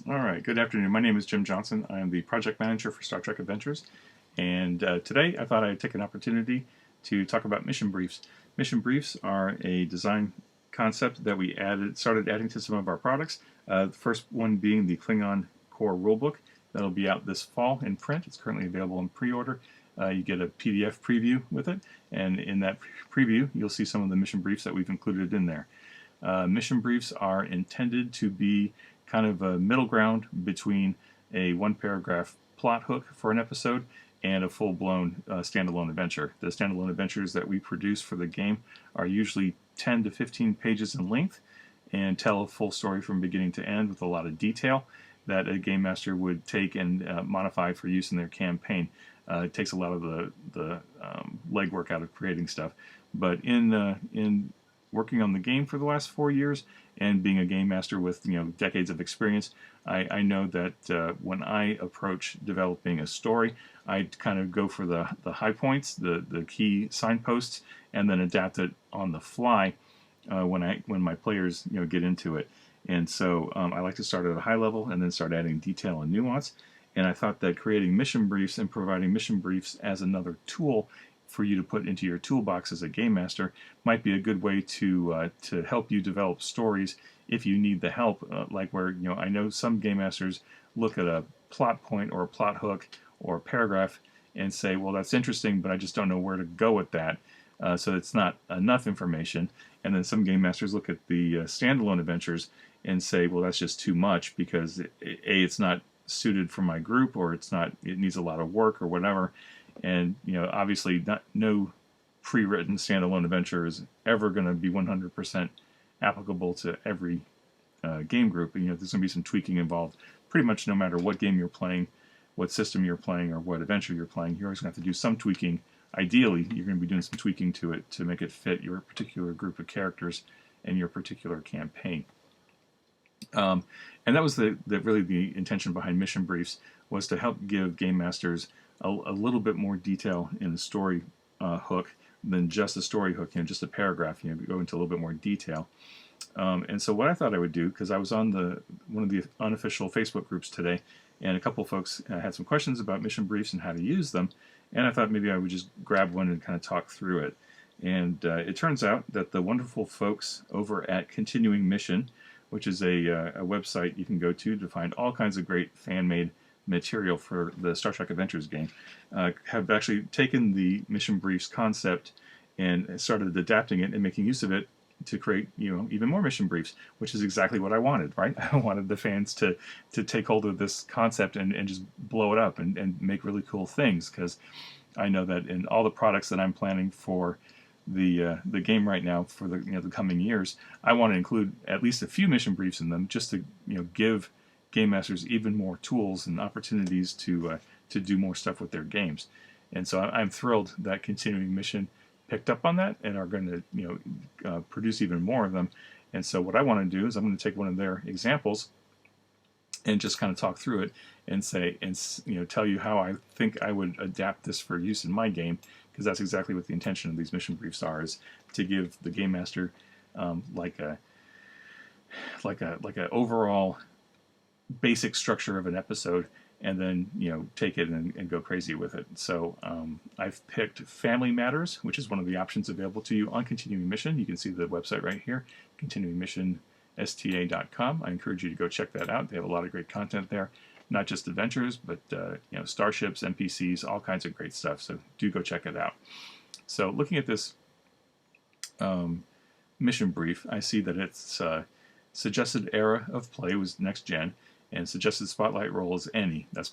All right, good afternoon. My name is Jim Johnson. I am the project manager for Star Trek Adventures. And today I thought I'd take an opportunity to talk about mission briefs. Mission briefs are a design concept that we started adding to some of our products. The first one being the Klingon Core Rulebook. That'll be out this fall in print. It's currently available in pre-order. You get a PDF preview with it, and in that preview you'll see some of the mission briefs that we've included in there. Mission briefs are intended to be kind of a middle ground between a one-paragraph plot hook for an episode and a full-blown standalone adventure. The standalone adventures that we produce for the game are usually 10 to 15 pages in length and tell a full story from beginning to end with a lot of detail that a game master would take and modify for use in their campaign. It takes a lot of the legwork out of creating stuff. But in working on the game for the last 4 years and being a game master with decades of experience, I know that when I approach developing a story, I kind of go for the high points, the key signposts, and then adapt it on the fly when my players get into it. And so I like to start at a high level and then start adding detail and nuance. And I thought that creating mission briefs and providing mission briefs as another tool for you to put into your toolbox as a game master might be a good way to help you develop stories if you need the help. Like where I know some game masters look at a plot point or a plot hook or a paragraph and say, well, that's interesting, but I just don't know where to go with that. So it's not enough information. And then some game masters look at the standalone adventures and say, well, that's just too much because it's not suited for my group, or it needs a lot of work or whatever. And obviously no pre-written standalone adventure is ever going to be 100% applicable to every game group. There's going to be some tweaking involved pretty much no matter what game you're playing, what system you're playing, or what adventure you're playing. You're always going to have to do some tweaking. Ideally, you're going to be doing some tweaking to it to make it fit your particular group of characters and your particular campaign. And that was really the intention behind mission briefs, was to help give game masters a little bit more detail in the story hook than just a story hook, just a paragraph. Go into a little bit more detail. And so what I thought I would do, because I was on one of the unofficial Facebook groups today, and a couple of folks had some questions about mission briefs and how to use them, and I thought maybe I would just grab one and kind of talk through it. And it turns out that the wonderful folks over at Continuing Mission, which is a website you can go to find all kinds of great fan-made material for the Star Trek Adventures game, have actually taken the mission briefs concept and started adapting it and making use of it to create even more mission briefs, which is exactly what I wanted, right? I wanted the fans to take hold of this concept and just blow it up and make really cool things, because I know that in all the products that I'm planning for the game right now for the coming years, I want to include at least a few mission briefs in them, just to give game masters even more tools and opportunities to do more stuff with their games. And so I'm thrilled that Continuing Mission picked up on that and are going to produce even more of them. And so what I want to do is I'm going to take one of their examples and just kind of talk through it and say, and tell you how I think I would adapt this for use in my game, because that's exactly what the intention of these mission briefs are, is to give the game master like a overall basic structure of an episode, and then take it and go crazy with it. So I've picked Family Matters, which is one of the options available to you on Continuing Mission. You can see the website right here, continuingmissionsta.com. I encourage you to go check that out. They have a lot of great content there, not just adventures, but starships, NPCs, all kinds of great stuff. So do go check it out. So looking at this mission brief, I see that it's suggested era of play was next gen, and suggested spotlight role is any. That's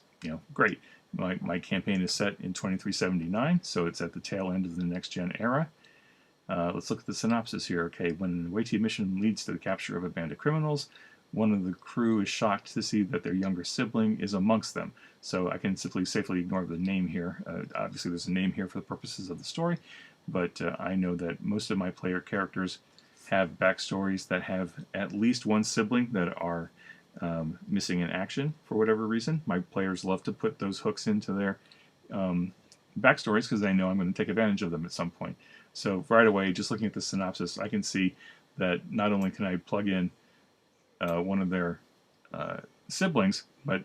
great. My campaign is set in 2379, so it's at the tail end of the next gen era. Let's look at the synopsis here. Okay, when an awaited mission leads to the capture of a band of criminals, one of the crew is shocked to see that their younger sibling is amongst them. So I can safely ignore the name here. Obviously, there's a name here for the purposes of the story, but I know that most of my player characters have backstories that have at least one sibling that are missing in action for whatever reason. My players love to put those hooks into their backstories because they know I'm going to take advantage of them at some point. So right away, just looking at the synopsis, I can see that not only can I plug in one of their siblings, but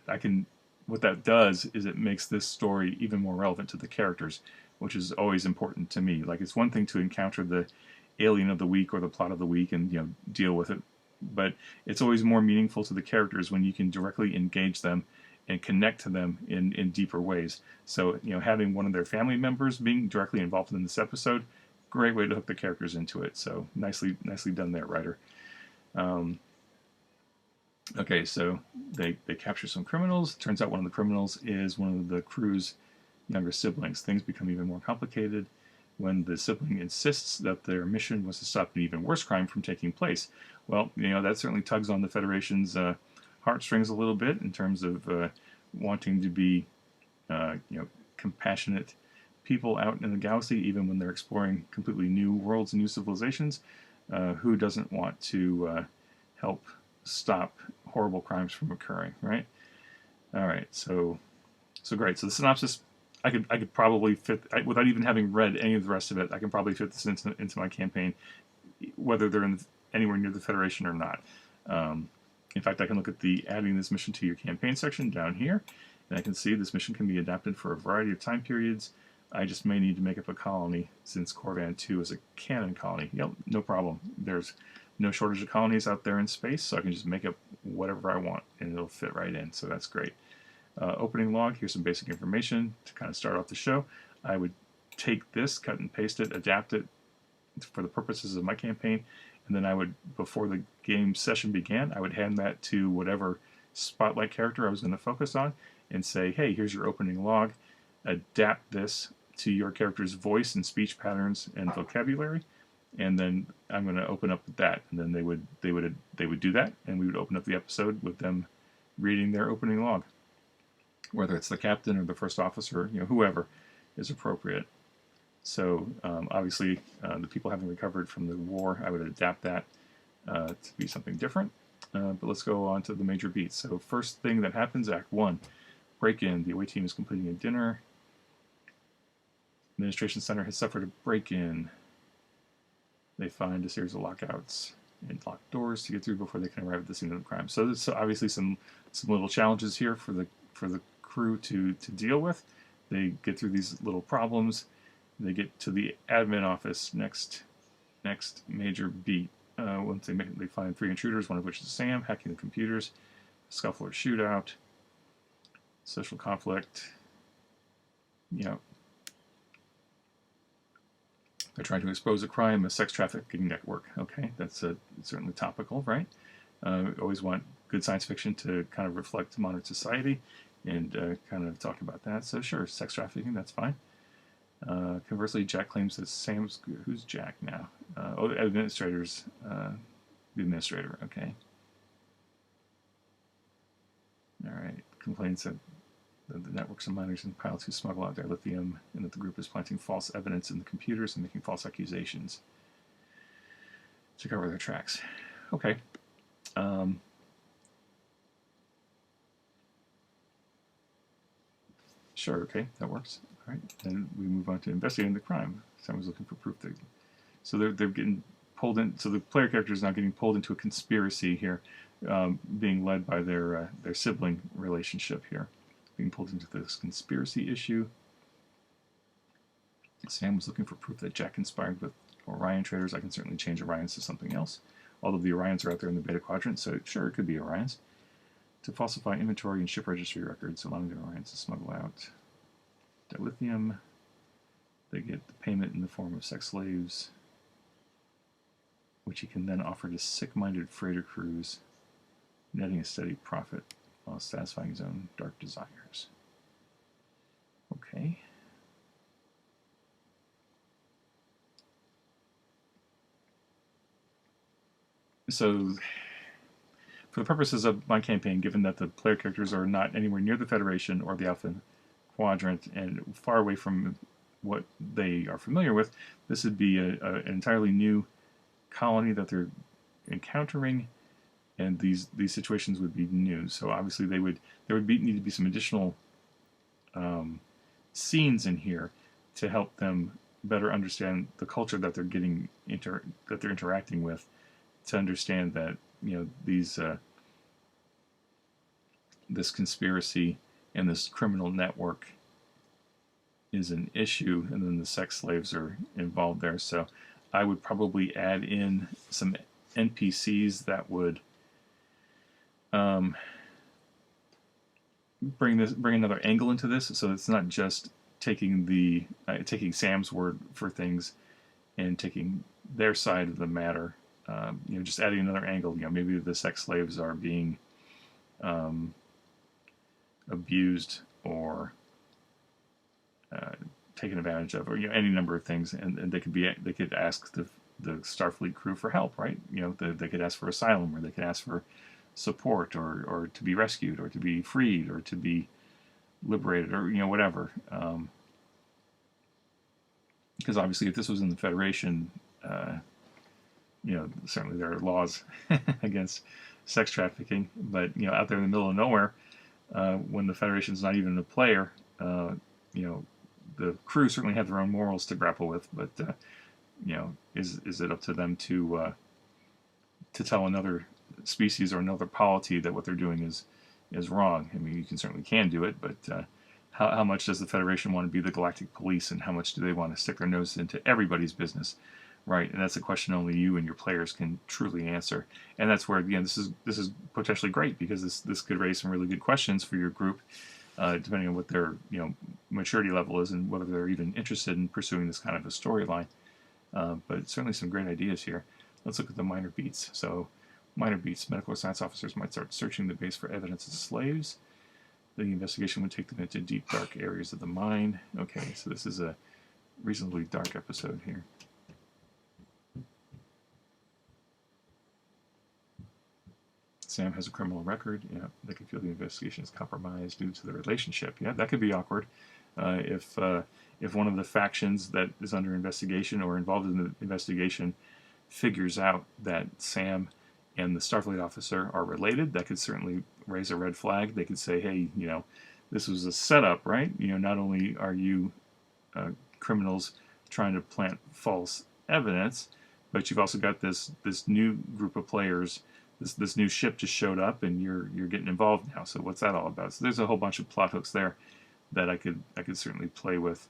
what that does is it makes this story even more relevant to the characters, which is always important to me. Like, it's one thing to encounter the alien of the week or the plot of the week and deal with it, but it's always more meaningful to the characters when you can directly engage them and connect to them in deeper ways. So having one of their family members being directly involved in this episode, great way to hook the characters into it. So nicely done there, writer. Okay, so they capture some criminals. Turns out one of the criminals is one of the crew's younger siblings. Things become even more complicated when the sibling insists that their mission was to stop an even worse crime from taking place. Well, that certainly tugs on the Federation's heartstrings a little bit in terms of wanting to be, compassionate people out in the galaxy, even when they're exploring completely new worlds and new civilizations. Who doesn't want to help stop horrible crimes from occurring, right? All right, so great. So the synopsis, I could probably fit, without even having read any of the rest of it, I can probably fit this into my campaign, whether they're anywhere near the Federation or not. In fact, I can look at the adding this mission to your campaign section down here, and I can see this mission can be adapted for a variety of time periods. I just may need to make up a colony, since Corvan 2 is a canon colony. Yep, no problem. There's no shortage of colonies out there in space, so I can just make up whatever I want, and it'll fit right in, so that's great. Opening log, here's some basic information to kind of start off the show. I would take this, cut and paste it, adapt it for the purposes of my campaign, and then I would, before the game session began, I would hand that to whatever spotlight character I was going to focus on and say, hey, here's your opening log. Adapt this to your character's voice and speech patterns and vocabulary, and then I'm going to open up with that. And then they would do that, and we would open up the episode with them reading their opening log, whether it's the captain or the first officer, whoever is appropriate. So obviously, the people having recovered from the war, I would adapt that to be something different. But let's go on to the major beats. So first thing that happens, Act 1, break-in. The away team is completing a dinner. Administration Center has suffered a break-in. They find a series of lockouts and locked doors to get through before they can arrive at the scene of the crime. So there's obviously some little challenges here for the crew to deal with. They get through these little problems. They get to the admin office, next major beat. Once they find 3 intruders, one of which is Sam, hacking the computers, scuffle or shootout, social conflict. They're trying to expose a crime, a sex trafficking network. Okay, that's certainly topical, right? We always want good science fiction to kind of reflect modern society and kind of talk about that. So sure, sex trafficking, that's fine. Conversely, Jack claims that Sam's... Who's Jack now? The administrator's... the administrator, okay. Alright, complains that the networks of miners and pilots who smuggle out their lithium, and that the group is planting false evidence in the computers and making false accusations to cover their tracks. Okay. Sure, okay, that works. All right, then we move on to investigating the crime. Someone's looking for proof. So they're getting pulled in. So the player character is now getting pulled into a conspiracy here, being led by their sibling relationship here. Being pulled into this conspiracy issue. Sam was looking for proof that Jack conspired with Orion traders. I can certainly change Orions to something else. All of the Orions are out there in the Beta Quadrant, so sure, it could be Orions. To falsify inventory and ship registry records, allowing the Orions to smuggle out dilithium. They get the payment in the form of sex slaves, which he can then offer to sick-minded freighter crews, netting a steady profit while satisfying his own dark desires. Okay. So, for the purposes of my campaign, given that the player characters are not anywhere near the Federation or the Alpha Quadrant and far away from what they are familiar with, this would be an entirely new colony that they're encountering, and these situations would be new. So obviously there would need to be some additional scenes in here to help them better understand the culture that they're getting that they're interacting with, to understand that these this conspiracy and this criminal network is an issue, and then the sex slaves are involved there. So I would probably add in some NPCs that would bring another angle into this. So it's not just taking taking Sam's word for things and taking their side of the matter. Just adding another angle. Maybe the sex slaves are being abused or taken advantage of, or any number of things, and they could ask the Starfleet crew for help, right? They could ask for asylum, or they could ask for support, or to be rescued, or to be freed, or to be liberated, or whatever. Because obviously, if this was in the Federation, certainly there are laws against sex trafficking, but out there in the middle of nowhere, when the Federation's not even a player, the crew certainly have their own morals to grapple with, but is it up to them to tell another species or another polity that what they're doing is wrong? I mean, you certainly can do it, but how much does the Federation want to be the galactic police, and how much do they want to stick their nose into everybody's business, right? And that's a question only you and your players can truly answer. And that's where, again, this is potentially great, because this could raise some really good questions for your group, depending on what their maturity level is and whether they're even interested in pursuing this kind of a storyline. But certainly some great ideas here. Let's look at the minor beats. So minor beats: medical science officers might start searching the base for evidence of slaves. The investigation would take them into deep, dark areas of the mine. Okay, so this is a reasonably dark episode here. Sam has a criminal record. Yeah, they could feel the investigation is compromised due to the relationship. Yeah, that could be awkward. If one of the factions that is under investigation or involved in the investigation figures out that Sam and the Starfleet officer are related, that could certainly raise a red flag. They could say, hey, this was a setup, right? Not only are you criminals trying to plant false evidence, but you've also got this new group of players. This new ship just showed up, and you're getting involved now. So what's that all about? So there's a whole bunch of plot hooks there that I could certainly play with.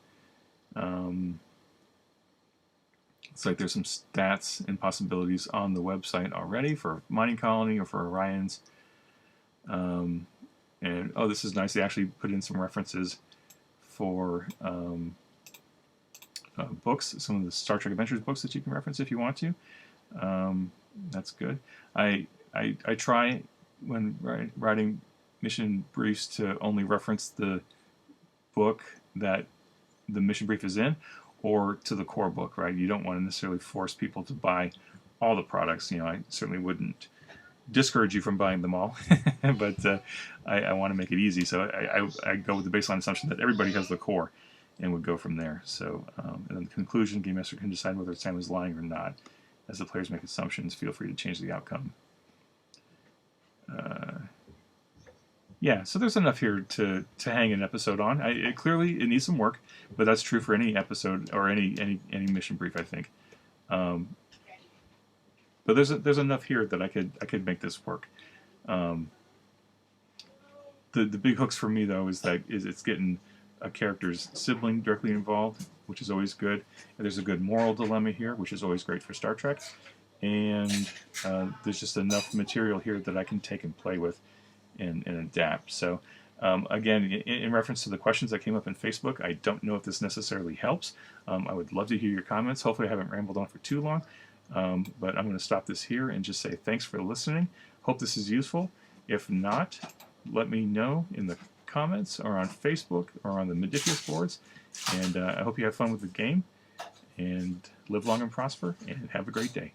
It's like there's some stats and possibilities on the website already for Mining Colony or for Orions. And oh, this is nice. They actually put in some references for books, some of the Star Trek Adventures books that you can reference if you want to. That's good. I try when writing mission briefs to only reference the book that the mission brief is in, or to the core book, right? You don't want to necessarily force people to buy all the products. I certainly wouldn't discourage you from buying them all, but I want to make it easy. So I go with the baseline assumption that everybody has the core, and would go from there. So, and then the conclusion, Game Master can decide whether Sam is lying or not. As the players make assumptions, feel free to change the outcome. Yeah, so there's enough here to hang an episode on. Clearly, it needs some work, but that's true for any episode or any mission brief, I think. But there's enough here that I could make this work. The big hooks for me, though, is it's getting a character's sibling directly involved, which is always good. And there's a good moral dilemma here, which is always great for Star Trek. And there's just enough material here that I can take and play with and adapt. So again, in reference to the questions that came up in Facebook, I don't know if this necessarily helps. I would love to hear your comments. Hopefully I haven't rambled on for too long. But I'm going to stop this here and just say thanks for listening. Hope this is useful. If not, let me know in the comments or on Facebook or on the Modifius boards. And I hope you have fun with the game, and live long and prosper, and have a great day.